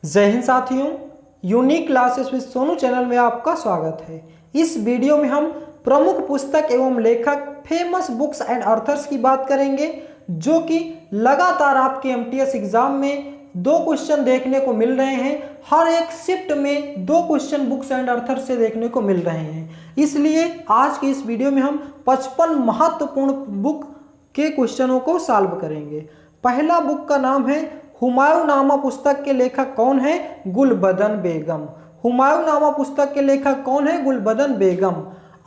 जय हिंद साथियों, unique classes with Sonu channel में आपका स्वागत है। इस वीडियो में हम प्रमुख पुस्तक एवं लेखक फेमस बुक्स एंड ऑथर्स की बात करेंगे, जो कि लगातार आपके एमटीएस एग्जाम में 2 क्वेश्चन देखने को मिल रहे हैं। हर एक शिफ्ट में 2 क्वेश्चन बुक्स एंड ऑथर्स से देखने को मिल रहे हैं। इसलिए आज की इस वीडियो में हम 55 महत्वपूर्ण बुक के क्वेश्चनों को सॉल्व करेंगे। पहला बुक का नाम है हुमायूंनामा। पुस्तक के लेखक कौन है? गुलबदन बेगम। हुमायूंनामा पुस्तक के लेखक कौन है? गुलबदन बेगम।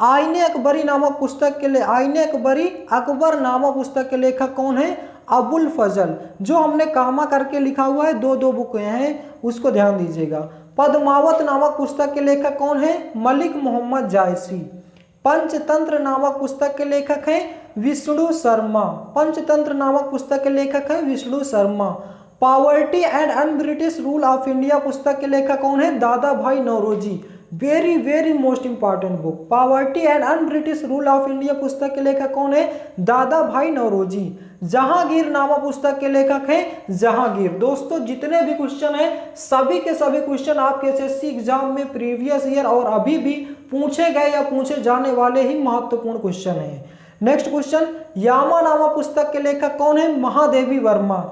आईने अकबरी नामक पुस्तक के आईने अकबरी अकबर नामक पुस्तक के लेखक कौन है? अबुल फजल। जो हमने कामा करके लिखा हुआ है, 2 बुक हैं, उसको ध्यान दीजिएगा। पद्मावत नामक पुस्तक के लेखक कौन है? मलिक मोहम्मद जायसी। पंचतंत्र नामक पुस्तक के लेखक हैं विष्णु शर्मा। पंचतंत्र नामक पुस्तक के लेखक हैं Vishnu Sharma. Poverty and un British rule of India पुस्तक के लेखक कौन है? Dadabhai Naoroji. Very very most important book. Poverty and un British rule of India पुस्तक के लेखक कौन है? दादा भाई नौरोजी। जहांगीर नामक पुस्तक के लेखक हैं जहांगीर। दोस्तों, जितने भी क्वेश्चन हैं, सभी के सभी क्वेश्चन आपके एसएससी एग्जाम में प्रीवियस ईयर और अभी भी पूछे गए या पूछे जाने वाले ही महत्वपूर्ण क्वेश्चन हैं। नेक्स्ट क्वेश्चन, यामा नामक पुस्तक के लेखक कौन है? महादेवी वर्मा।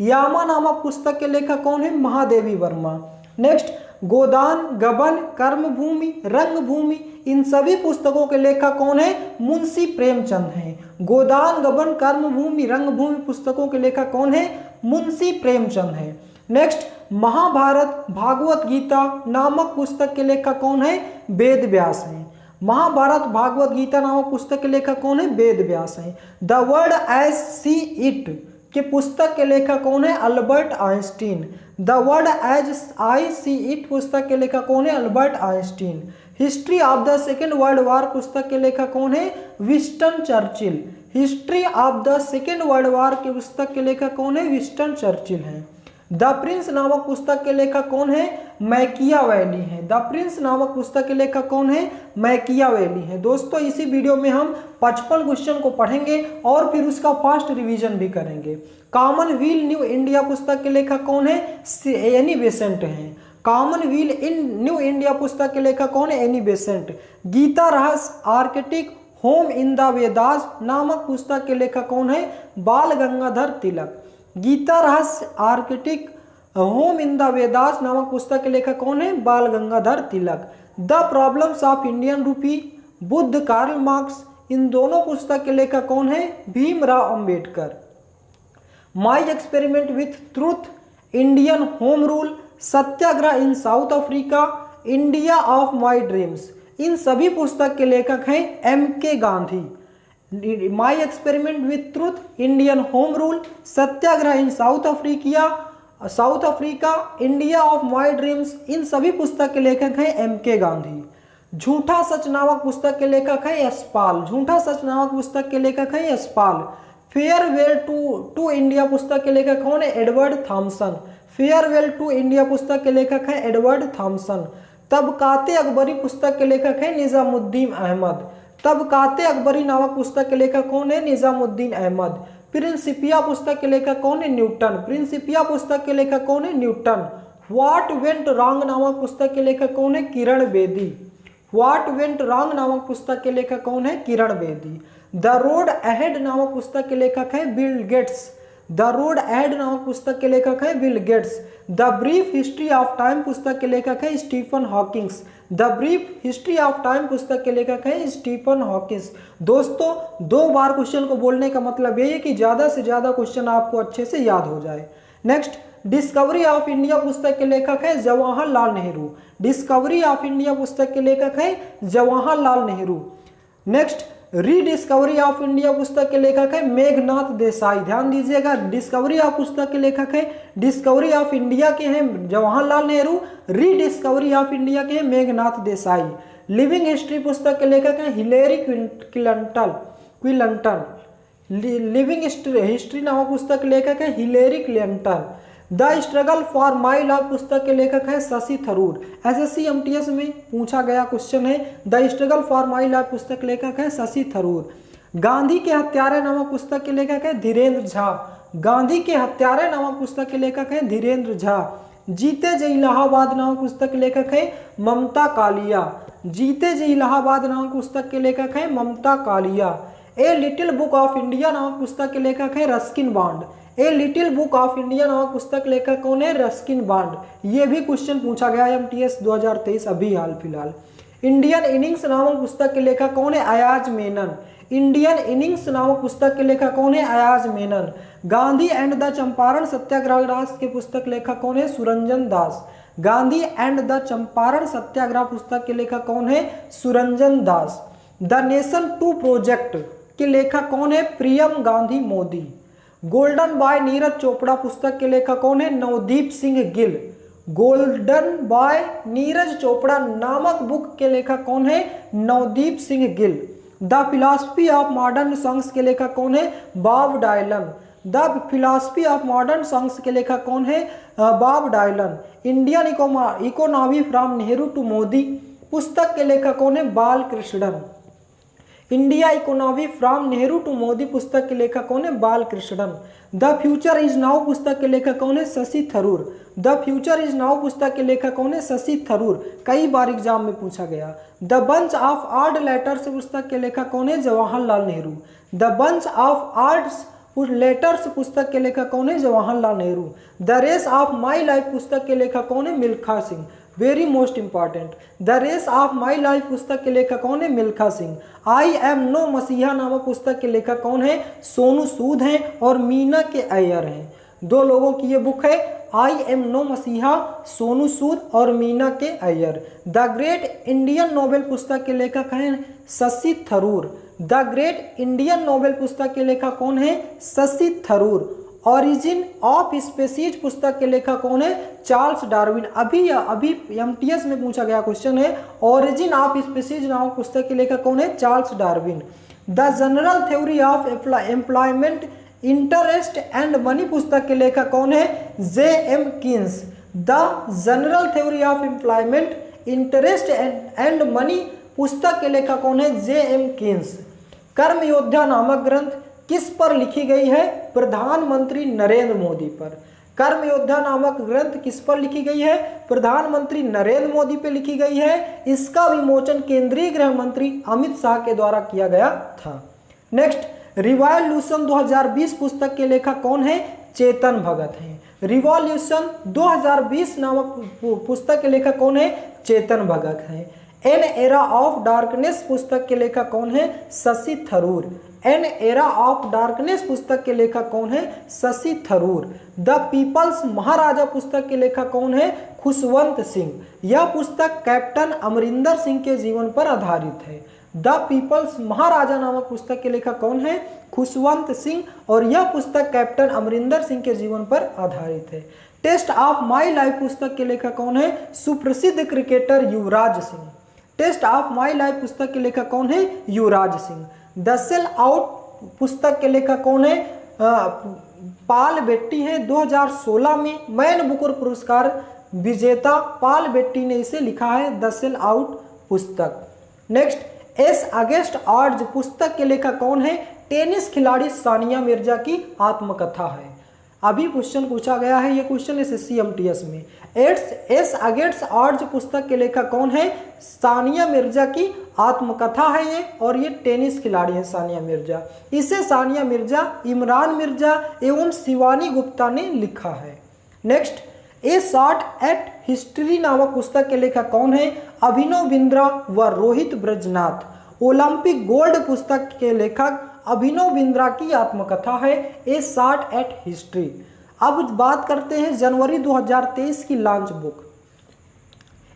यामा नामक पुस्तक के लेखक कौन है? महादेवी वर्मा। नेक्स्ट, गोदान, गबन, कर्मभूमि, रंगभूमि, इन सभी पुस्तकों के लेखक कौन है? मुंशी प्रेमचंद हैं। गोदान, गबन, कर्मभूमि, रंगभूमि पुस्तकों के लेखक कौन है? मुंशी प्रेमचंद हैं। नेक्स्ट, महाभारत भागवत गीता नामक पुस्तक के लेखक कौन है? वेद व्यास हैं। महाभारत भागवत गीता नामक पुस्तक के लेखक कौन है? वेद व्यास हैं। The world as see it के पुस्तक के लेखक कौन है? Albert Einstein. The world as I see it पुस्तक के लेखक कौन है? Albert Einstein. History of the second world war पुस्तक के लेखक कौन है? Winston Churchill. History of the second world war के पुस्तक के लेखक कौन है? विंस्टन चर्चिल हैं। द प्रिंस नामक पुस्तक के लेखक कौन है? मैकियावेली है। द प्रिंस नामक पुस्तक के लेखक कौन है? मैकियावेली है। दोस्तों, इसी वीडियो में हम 55 क्वेश्चन को पढ़ेंगे और फिर उसका फास्ट रिवीजन भी करेंगे। कॉमनवेल्थ न्यू इंडिया पुस्तक के लेखक कौन है? एनी बेसेंट हैं। कॉमनवेल्थ इन न्यू इंडिया पुस्तक के लेखक कौन है? Annie Besant. Gita Rahasya Arctic home in the Vedas नामक पुस्तक के लेखक कौन है? Bal Gangadhar Tilak. Gita Rahasya Arctic home in the Vedas नामक पुस्तक के लेखक कौन है? Bal Gangadhar Tilak. The problems of Indian rupee Buddha Karl Marx, इन दोनों पुस्तक के लेखक कौन है? Bhimrao Ambedkar. My experiment with truth, Indian home rule, Satyagraha in South Africa, India of my dreams, इन सभी पुस्तक के लेखक हैं M.K. Gandhi. My experiment with truth, Indian home rule, Satyagraha in South Africa, India of my dreams, इन सभी पुस्तक के लेखक हैं M.K. गांधी। झूठा सच नामक पुस्तक के लेखक हैं यशपाल। झूठा सच नामक पुस्तक के लेखक हैं यशपाल। फेयरवेल टू इंडिया पुस्तक के लेखक कौन है? Edward Thomson. Farewell to India पुस्तक के लेखक हैं एडवर्ड थॉमसन। तबकाते अकबरी पुस्तक के लेखक हैं निजामुद्दीन अहमद। तबकाते अकबरी नामक पुस्तक के लेखक कौन है? निजामुद्दीन अहमद। प्रिंसिपिया पुस्तक के लेखक कौन है? न्यूटन। प्रिंसिपिया पुस्तक के लेखक कौन है? न्यूटन। व्हाट वेंट रॉन्ग नामक पुस्तक के लेखक कौन है? Kiran Bedi. What went wrong नामक पुस्तक के लेखक कौन है? Kiran Bedi. The road ahead नामक पुस्तक के लेखक है Bill Gates. The road ahead नामक पुस्तक के लेखक है Bill Gates. The brief history of time पुस्तक के लेखक है Stephen Hawkings. The brief history of time पुस्तक के लेखक है स्टीफन हॉकिंग्स। दोस्तों, 2 बार क्वेश्चन को बोलने का मतलब ये है कि ज़्यादा से ज़्यादा क्वेश्चन आपको अच्छे से याद हो जाए। नेक्स्ट, डिस्कवरी ऑफ इंडिया पुस्तक के लेखक है Jawaharlal Nehru. Discovery of India पुस्तक के लेखक है Jawaharlal Nehru. Next, rediscovery of India पुस्तक के लेखक है मेघनाथ देसाई। ध्यान दीजिएगा, डिस्कवरी ऑफ पुस्तक के लेखक है डिस्कवरी ऑफ इंडिया के हैं Jawaharlal Nehru, rediscovery of India के हैं मेघनाथ देसाई। लिविंग हिस्ट्री पुस्तक के लेखक हैं हिलेरी क्लिंटन। लिविंग हिस्ट्री नामक पुस्तक के लेखक है Hillary Clinton. The struggle for my love पुस्तक के लेखक है शशि थरूर। एसएससी एमटीएस में पूछा गया क्वेश्चन है। The struggle for my love पुस्तक के लेखक है शशि थरूर। गांधी के हत्यारे नामक पुस्तक के लेखक है धीरेन्द्र झा। गांधी के हत्यारे नामक पुस्तक के लेखक हैं धीरेन्द्र झा। जीते जी इलाहाबाद नामक पुस्तक के लेखक है ममता कालिया। जीते जी इलाहाबाद नामक पुस्तक के लेखक है Mamta Kalia. A little book of India नामक पुस्तक के लेखक है Ruskin Bond. A little book of India नामक पुस्तक लेखक कौन है? Ruskin Bond. ये भी क्वेश्चन पूछा गया है एमटीएस 2023 अभी हाल फिलहाल। इंडियन इनिंग्स नामक पुस्तक के लेखक कौन है? अयाज मेनन। इंडियन इनिंग्स नामक पुस्तक के लेखक कौन है? अयाज मेनन। गांधी एंड द चंपारण सत्याग्रह के पुस्तक लेखक कौन है? सुरंजन दास। गांधी एंड द चंपारण सत्याग्रह पुस्तक के लेखक कौन है? Suranjan Das. The nation 2 project के लेखक कौन है? प्रियम गांधी मोदी। गोल्डन बॉय नीरज चोपड़ा पुस्तक के लेखक कौन है? नवदीप सिंह गिल। गोल्डन बॉय नीरज चोपड़ा नामक बुक के लेखक कौन है? Navdeep Singh Gill. The philosophy of modern songs के लेखक कौन है? Bob Dylan. The philosophy of modern songs के लेखक कौन है? Bob Dylan. Indian economy from Nehru to Modi पुस्तक के लेखक कौन है? Balakrishnan. India economy from Nehru to Modi पुस्तक के लेखक कौन है? Balakrishnan. The future is now पुस्तक के लेखक कौन है? Shashi Tharoor. The future is now पुस्तक के लेखक कौन है? शशि थरूर। कई बार एग्जाम में पूछा गया। The bunch of odd letters पुस्तक के लेखक कौन है? Jawaharlal Nehru. The bunch of odd letters पुस्तक के लेखक कौन है? Jawaharlal Nehru. The race of my life पुस्तक के लेखक कौन है? Milkha Singh. Very most important. The race of my life पुस्तक के लेखक कौन है? Milkha Singh. I am no messiah नामक पुस्तक के लेखक कौन है? सोनू सूद हैं और मीना के अय्यर हैं। 2 लोगों की ये बुक है, आई एम नो मसीहा, सोनू सूद और मीना के Iyer. The great Indian Nobel पुस्तक के लेखक हैं Shashi Tharoor. The great Indian Nobel पुस्तक के लेखक कौन है? Shashi Tharoor. Origin of species पुस्तक के लेखक कौन है? Charles Darwin. अभी एमटीएस में पूछा गया क्वेश्चन है, ऑरिजिन ऑफ स्पीसीज नामक पुस्तक के लेखक कौन है? Charles Darwin. The general theory of employment interest and money पुस्तक के लेखक कौन है? J.M. Keynes. The general theory of employment interest and money पुस्तक के लेखक कौन है? J.M. कीन्स। कर्म योद्धा नामक ग्रंथ किस पर लिखी गई है? प्रधानमंत्री नरेंद्र मोदी पर। कर्म योद्धा नामक ग्रंथ किस पर लिखी गई है? प्रधानमंत्री नरेंद्र मोदी पे लिखी गई है। इसका विमोचन केंद्रीय गृह मंत्री अमित शाह के द्वारा किया गया था। नेक्स्ट, रिवॉल्यूशन 2020 पुस्तक के लेखक कौन है? चेतन भगत हैं। रिवॉल्यूशन 2020 नामक पुस्तक के लेखक कौन है? चेतन भगत हैं। एन एरा ऑफ डार्कनेस पुस्तक के लेखक कौन है? Shashi Tharoor. An era of darkness पुस्तक के लेखक कौन है? शशि थरूर। द पीपल्स महाराजा पुस्तक के लेखक कौन है? खुशवंत सिंह। यह पुस्तक कैप्टन अमरिंदर सिंह के जीवन पर आधारित है। द पीपल्स महाराजा नामक पुस्तक के लेखक कौन है? खुशवंत सिंह। और यह पुस्तक कैप्टन अमरिंदर सिंह के जीवन पर आधारित है। टेस्ट ऑफ माई लाइफ पुस्तक के लेखक कौन है? सुप्रसिद्ध cricketer Yuvraj Singh. Test of my life पुस्तक के लेखक कौन है? Yuvraj Singh. The sell out पुस्तक के लेखक कौन है? पाल बेट्टी है। 2016 में मैन बुकर पुरस्कार विजेता पाल बेट्टी ने इसे लिखा है, द सेल आउट पुस्तक। नेक्स्ट, एस अगेंस्ट ऑड्स पुस्तक के लेखक कौन है? टेनिस खिलाड़ी सानिया मिर्जा की आत्मकथा है। अभी क्वेश्चन पूछा गया है, ये क्वेश्चन एसएससी एमटीएस में। एस अगेंस्ट ऑड्स पुस्तक के लेखक कौन है? सानिया मिर्जा की आत्मकथा है ये, और ये टेनिस खिलाड़ी है सानिया मिर्जा। इसे सानिया मिर्जा, इमरान मिर्जा एवं शिवानी गुप्ता ने लिखा है। Next, A shot at history नामक पुस्तक के लेखक कौन है? अभिनव बिंद्रा व रोहित ब्रजनाथ। ओलंपिक गोल्ड पुस्तक के लेखक अभिनव बिंद्रा की आत्मकथा है, ए शॉट एट हिस्ट्री। अब बात करते हैं जनवरी 2023 की लॉन्च बुक।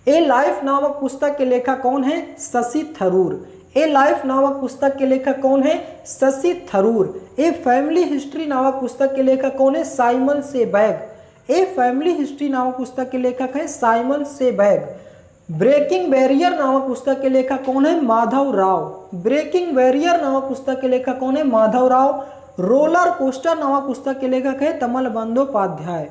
ए लाइफ नामक पुस्तक के लेखक कौन है? शशि थरूर। ए लाइफ नामक पुस्तक के लेखक कौन है? Shashi Tharoor. A family history नामक पुस्तक के लेखक कौन है? साइमन सेबैग। ए फैमिली हिस्ट्री नामक पुस्तक के लेखक है साइमन सेबैग। ब्रेकिंग बैरियर नामक पुस्तक के लेखक कौन है? माधव राव। ब्रेकिंग बैरियर नामक पुस्तक के लेखक कौन है? माधव राव। रोलर कोस्टर नामक पुस्तक के लेखक है तमल बंदोपाध्याय।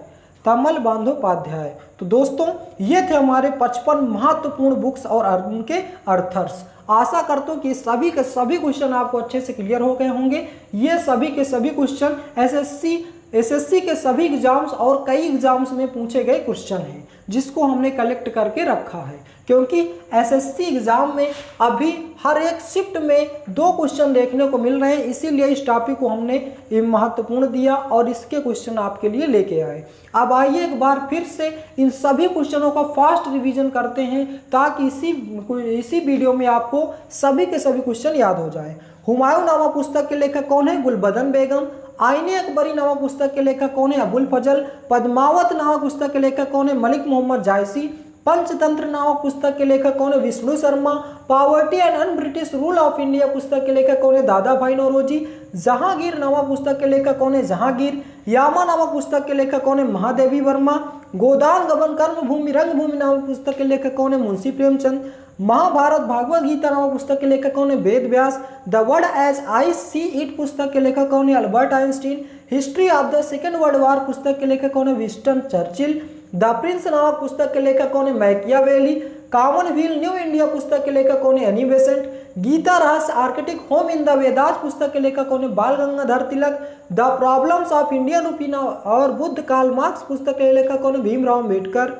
तमल बंदोपाध्याय। तो दोस्तों, ये थे हमारे 55 महत्वपूर्ण बुक्स और उनके अर्थर्स। आशा करता हूँ कि सभी के सभी क्वेश्चन आपको अच्छे से क्लियर हो गए होंगे। ये सभी के सभी क्वेश्चन एसएससी एसएससी के सभी एग्जाम्स और कई एग्जाम्स में पूछे गए क्वेश्चन हैं, जिसको हमने कलेक्ट करके रखा है, क्योंकि एसएससी एग्जाम में अभी हर एक शिफ्ट में 2 क्वेश्चन देखने को मिल रहे हैं, इसीलिए इस टॉपिक को हमने महत्वपूर्ण दिया और इसके क्वेश्चन आपके लिए लेके आए। अब आइए एक बार फिर से इन सभी क्वेश्चनों का फास्ट रिवीजन करते हैं, ताकि इसी वीडियो में आपको सभी के सभी क्वेश्चन याद हो जाए। हुमायूं नामा पुस्तक के लेखक कौन है? गुलबदन बेगम। आईने अकबरी नामा पुस्तक के लेखक कौन है? अबुल फजल। पद्मावत नामा पुस्तक के लेखक कौन है? मलिक मोहम्मद जायसी। पंचतंत्र नामक पुस्तक के लेखक कौन है? Vishnu Sharma. Poverty and un British rule of India पुस्तक के लेखक कौन है? दादा भाई नौरोजी। जहांगीर नामक पुस्तक के लेखक कौन है? जहांगीर। यामा नामक पुस्तक के लेखक कौन है? महादेवी वर्मा। गोदान गबन कर्मभूमि रंगभूमि नामक पुस्तक के लेखक कौन है? मुंशी प्रेमचंद। महाभारत भागवत गीता नामक पुस्तक के लेखक कौन है? Ved Vyas. The world as I see it पुस्तक के लेखक कौन है? Albert Einstein. History of the second world war पुस्तक के लेखक कौन है? Winston Churchill. द प्रिंस नामक पुस्तक के लेखक कौन है? मैकियावेली। कॉमनवेल्थ न्यू इंडिया पुस्तक के लेखक कौन है? Annie Besant. Gita Rahasya Arctic home in the Vedas पुस्तक के लेखक कौन है? Bal Gangadhar Tilak. The problems of Indian rupee और बुद्ध कार्ल मार्क्स पुस्तक के लेखक कौन है? Bhimrao Ambedkar.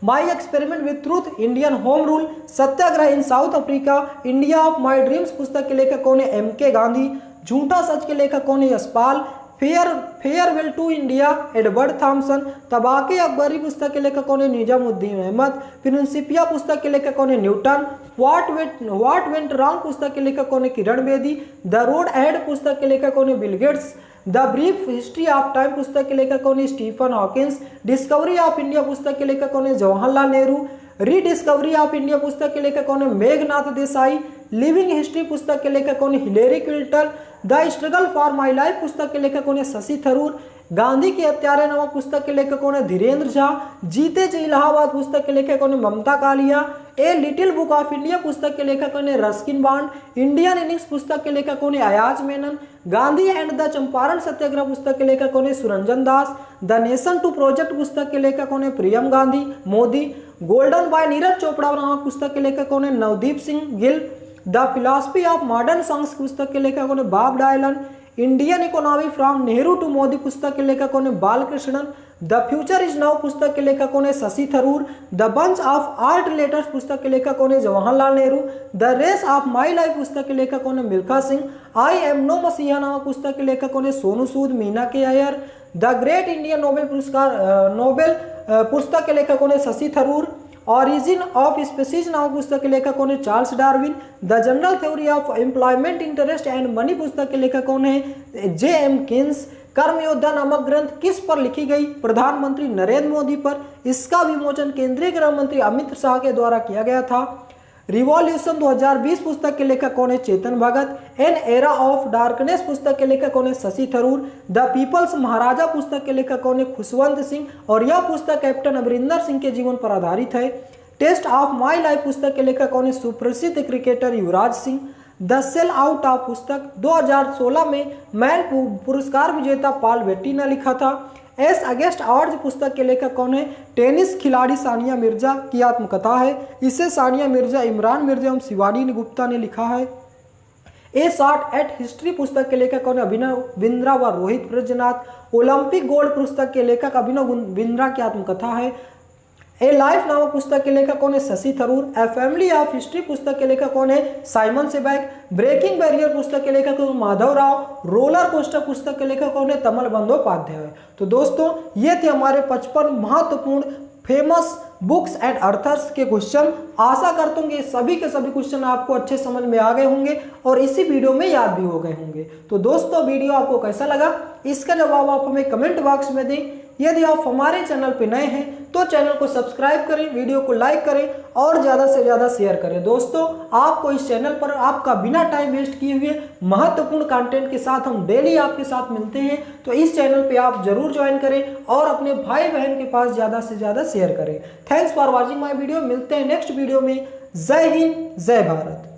My experiment with truth, Indian home rule, Satyagraha in South Africa, India of my dreams पुस्तक के लेखक कौन है? एम.के. गांधी। झूठा सच के लेखक कौन है? Yashpal. Farewell to India, Edward Thomson. Tabaqat Akbari पुस्तक के लेखक कौन है? निजामुद्दीन अहमद। प्रिंसिपिया पुस्तक के लेखक कौन है? न्यूटन। व्हाट वेंट रॉन्ग पुस्तक के लेखक कौन है? Kiran Bedi. The road ahead पुस्तक के लेखक कौन है? Bill Gates. The brief history of time पुस्तक के लेखक कौन है? Stephen Hawkins. Discovery of India पुस्तक के लेखक कौन है? Jawaharlal Nehru. Rediscovery of India पुस्तक के लेखक कौन है? मेघनाथ देसाई। लिविंग हिस्ट्री पुस्तक के लेखक कौन है? Hillary Clinton. The struggle for my life पुस्तक के लेखक कौन है? शशि थरूर। गांधी के हत्यारे नामक पुस्तक के लेखक कौन है? धीरेन्द्र झा। जीते जी इलाहाबाद पुस्तक के लेखक कौन है? Mamta Kalia. A little book of India पुस्तक के लेखक कौन है? Ruskin bond. इंडियन इनिंग्स पुस्तक के लेखक कौन है? अयाज मेनन। गांधी एंड द चंपारण सत्याग्रह पुस्तक के लेखक कौन है? Suranjan Das. The nation to project पुस्तक के लेखक कौन है? प्रियम गांधी मोदी। गोल्डन बाय नीरज चोपड़ा नामक पुस्तक के लेखक कौन है? Navdeep Singh Gill. The philosophy of modern songs पुस्तक के लेखक कौन है? Bob Dylan. Indian economy from Nehru to Modi पुस्तक के लेखक कौन है? Balakrishnan. The future is now पुस्तक के लेखक कौन है? Shashi Tharoor. The bunch of art letters पुस्तक के लेखक कौन है? Jawaharlal Nehru. The race of my life पुस्तक के लेखक कौन है? Milkha Singh. I am no messiah नामक पुस्तक के लेखक कौन है? सोनू सूद, मीना के Iyer. The great Indian Nobel पुस्तक के लेखक कौन है? Shashi Tharoor. Origin of species नामक पुस्तक के लेखक कौन है? Charles Darwin. The general theory of employment interest and money पुस्तक के लेखक कौन है? J.M. किन्स। कर्मयोद्धा नामक ग्रंथ किस पर लिखी गई? प्रधानमंत्री नरेंद्र मोदी पर। इसका विमोचन केंद्रीय गृह मंत्री अमित शाह के द्वारा किया गया था। रिवॉल्यूशन 2020 पुस्तक के लेखक कौन है? Chetan Bhagat. An era of darkness पुस्तक के लेखक कौन है? शशि थरूर। द पीपल्स महाराजा पुस्तक के लेखक कौन है? खुशवंत सिंह। और यह पुस्तक कैप्टन अमरिंदर सिंह के जीवन पर आधारित है। टेस्ट ऑफ माई लाइफ पुस्तक के लेखक कौन है? सुप्रसिद्ध cricketer Yuvraj Singh. The sell out of पुस्तक 2016 में मैन पुरस्कार विजेता पॉल बेट्टी ने लिखा था। एस अगेंस्ट ऑड्स पुस्तक के लेखक कौन है? टेनिस खिलाड़ी सानिया मिर्जा की आत्मकथा है। इसे सानिया मिर्जा, इमरान मिर्जा एवं शिवानी गुप्ता ने लिखा है। ए शॉट एट हिस्ट्री पुस्तक के लेखक कौन है? अभिनव बिंद्रा व रोहित ब्रजनाथ। ओलंपिक गोल्ड पुस्तक के लेखक अभिनव बिंद्रा की आत्मकथा है। ए लाइफ नामक पुस्तक के लेखक कौन है? Shashi Tharoor. A family of history पुस्तक के लेखक कौन है? साइमन सेबैक। ब्रेकिंग बैरियर पुस्तक के लेखक माधव राव। रोलर कोस्टर पुस्तक के लेखक कौन है? तमल बंदोपाध्याय। तो दोस्तों, ये थे हमारे 55 महत्वपूर्ण फेमस बुक्स एंड अर्थर्स के क्वेश्चन। आशा करता हूँ कि सभी के सभी क्वेश्चन आपको अच्छे समझ में आ गए होंगे और इसी वीडियो में याद भी हो गए होंगे। तो दोस्तों, वीडियो आपको कैसा लगा, इसका जवाब आप हमें कमेंट बॉक्स में दें। यदि आप हमारे चैनल पर नए हैं तो चैनल को सब्सक्राइब करें, वीडियो को लाइक करें और ज़्यादा से ज़्यादा शेयर करें। दोस्तों, आपको इस चैनल पर आपका बिना टाइम वेस्ट किए हुए महत्वपूर्ण कंटेंट के साथ हम डेली आपके साथ मिलते हैं। तो इस चैनल पे आप जरूर ज्वाइन करें और अपने भाई बहन के पास ज़्यादा से ज़्यादा शेयर करें। Thanks for watching my video. मिलते हैं नेक्स्ट वीडियो में। जय हिंद, जय भारत।